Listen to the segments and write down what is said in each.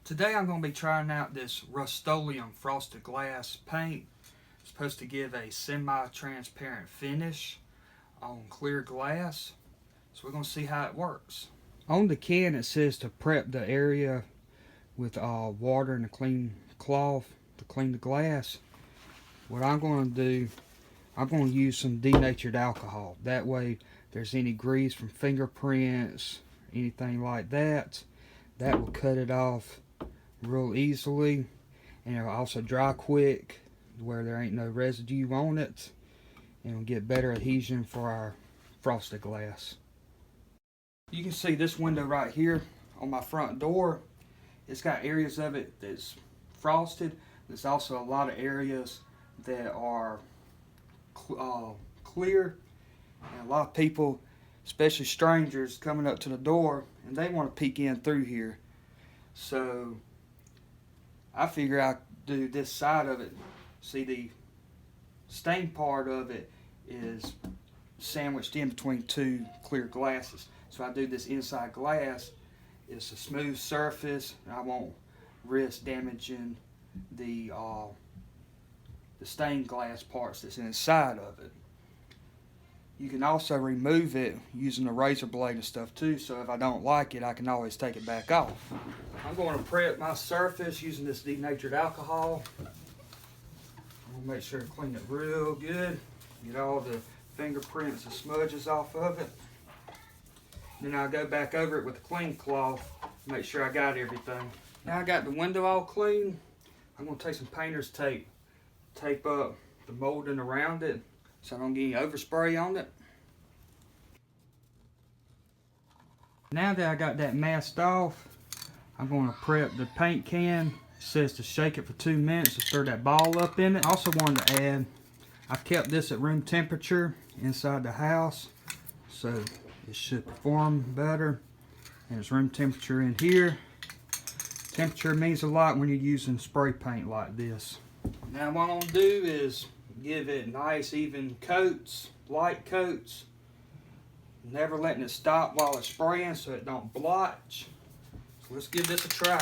Today I'm going to be trying out this Rust-Oleum frosted glass paint. It's supposed to give a semi-transparent finish on clear glass. So we're going to see how it works. On the can it says to prep the area with water and a clean cloth to clean the glass. What I'm going to do, I'm going to use some denatured alcohol. That way if there's any grease from fingerprints, anything like that, that will cut it off real easily, and it'll also dry quick where there ain't no residue on it, and we'll get better adhesion for our frosted glass. You can see this window right here on my front door. It's got areas of it that's frosted. There's also a lot of areas that are clear, and a lot of people, especially strangers, coming up to the door and they want to peek in through here. So I figure I'd do this side of it. See, the stain part of it is sandwiched in between two clear glasses. So I do this inside glass. It's a smooth surface, and I won't risk damaging the stained glass parts that's inside of it. You can also remove it using a razor blade and stuff too, so if I don't like it, I can always take it back off. I'm going to prep my surface using this denatured alcohol. I'm going to make sure to clean it real good, get all the fingerprints and smudges off of it. Then I'll go back over it with a clean cloth, make sure I got everything. Now I got the window all clean. I'm going to take some painter's tape, tape up the molding around it so I don't get any overspray on it. Now that I got that masked off, I'm going to prep the paint can. It says to shake it for 2 minutes to stir that ball up in it. I also wanted to add, I've kept this at room temperature inside the house, so it should perform better. And it's room temperature in here. Temperature means a lot when you're using spray paint like this. Now what I'm going to do is give it nice even coats, light coats, never letting it stop while it's spraying so it don't blotch. So let's give this a try.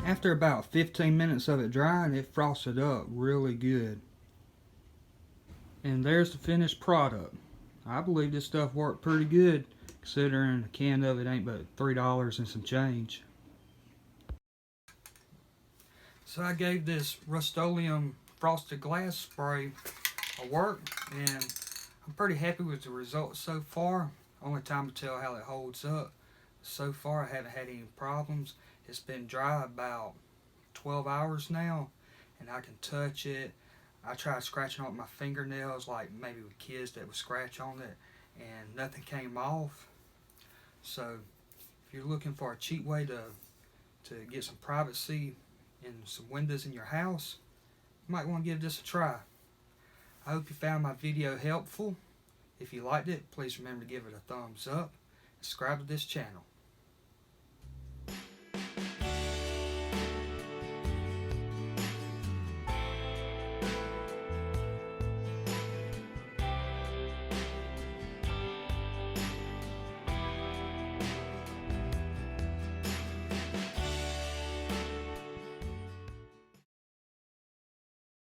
After about 15 minutes of it drying, it frosted up really good. And there's the finished product. I believe this stuff worked pretty good, considering a can of it ain't but $3 and some change. So I gave this Rust-Oleum frosted glass spray a work, and I'm pretty happy with the results so far. Only time to tell how it holds up. So far I haven't had any problems. It's been dry about 12 hours now, and I can touch it. I tried scratching on it with my fingernails, like maybe with kids that would scratch on it, and nothing came off. So if you're looking for a cheap way to get some privacy and some windows in your house, you might want to give this a try. I hope you found my video helpful. If you liked it, please remember to give it a thumbs up. Subscribe to this channel.